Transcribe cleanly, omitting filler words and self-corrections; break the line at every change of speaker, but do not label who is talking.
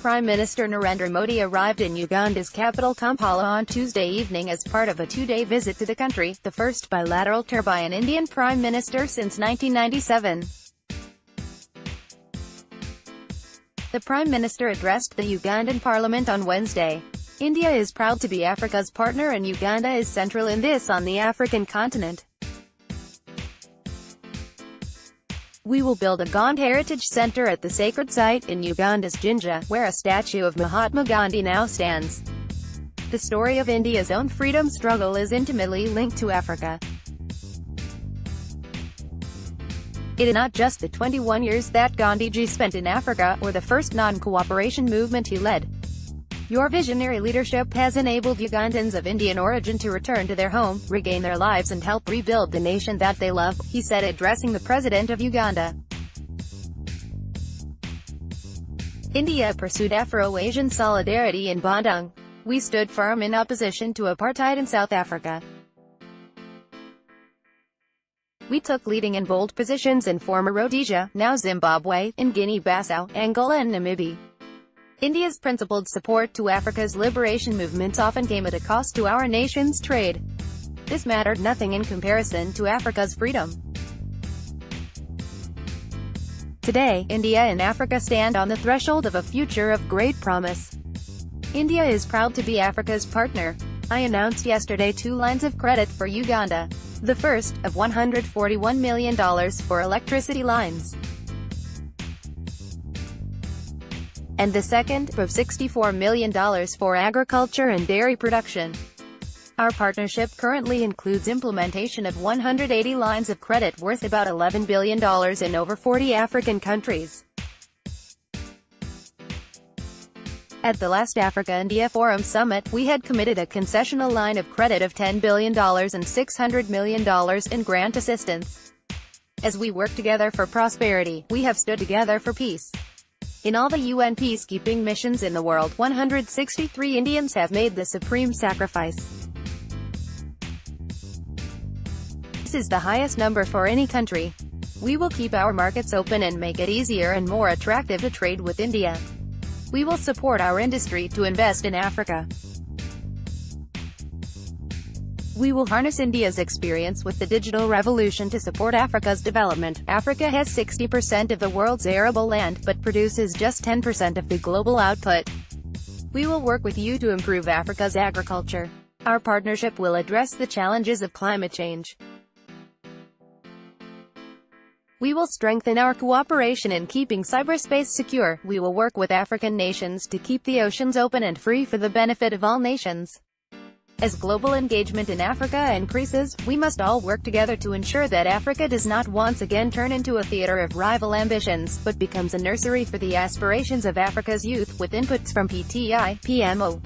Prime Minister Narendra Modi arrived in Uganda's capital Kampala on Tuesday evening as part of a two-day visit to the country, the first bilateral tour by an Indian Prime Minister since 1997. The Prime Minister addressed the Ugandan Parliament on Wednesday. India is proud to be Africa's partner and Uganda is central in this on the African continent. We will build a Gandhi Heritage Centre at the sacred site in Uganda's Jinja, where a statue of Mahatma Gandhi now stands. The story of India's own freedom struggle is intimately linked to Africa. It is not just the 21 years that Gandhiji spent in Africa, or the first non-cooperation movement he led. Your visionary leadership has enabled Ugandans of Indian origin to return to their home, regain their lives and help rebuild the nation that they love, he said addressing the President of Uganda. India pursued Afro-Asian solidarity in Bandung. We stood firm in opposition to apartheid in South Africa. We took leading and bold positions in former Rhodesia, now Zimbabwe, in Guinea-Bissau, Angola and Namibia. India's principled support to Africa's liberation movements often came at a cost to our nation's trade. This mattered nothing in comparison to Africa's freedom. Today, India and Africa stand on the threshold of a future of great promise. India is proud to be Africa's partner. I announced yesterday 2 lines of credit for Uganda. The first, of $141 million for electricity lines. And the second, of $64 million for agriculture and dairy production. Our partnership currently includes implementation of 180 lines of credit worth about $11 billion in over 40 African countries. At the last Africa-India Forum Summit, we had committed a concessional line of credit of $10 billion and $600 million in grant assistance. As we work together for prosperity, we have stood together for peace. In all the UN peacekeeping missions in the world, 163 Indians have made the supreme sacrifice. This is the highest number for any country. We will keep our markets open and make it easier and more attractive to trade with India. We will support our industry to invest in Africa. We will harness India's experience with the digital revolution to support Africa's development. Africa has 60% of the world's arable land, but produces just 10% of the global output. We will work with you to improve Africa's agriculture. Our partnership will address the challenges of climate change. We will strengthen our cooperation in keeping cyberspace secure. We will work with African nations to keep the oceans open and free for the benefit of all nations. As global engagement in Africa increases, we must all work together to ensure that Africa does not once again turn into a theater of rival ambitions, but becomes a nursery for the aspirations of Africa's youth, with inputs from PTI, PMO.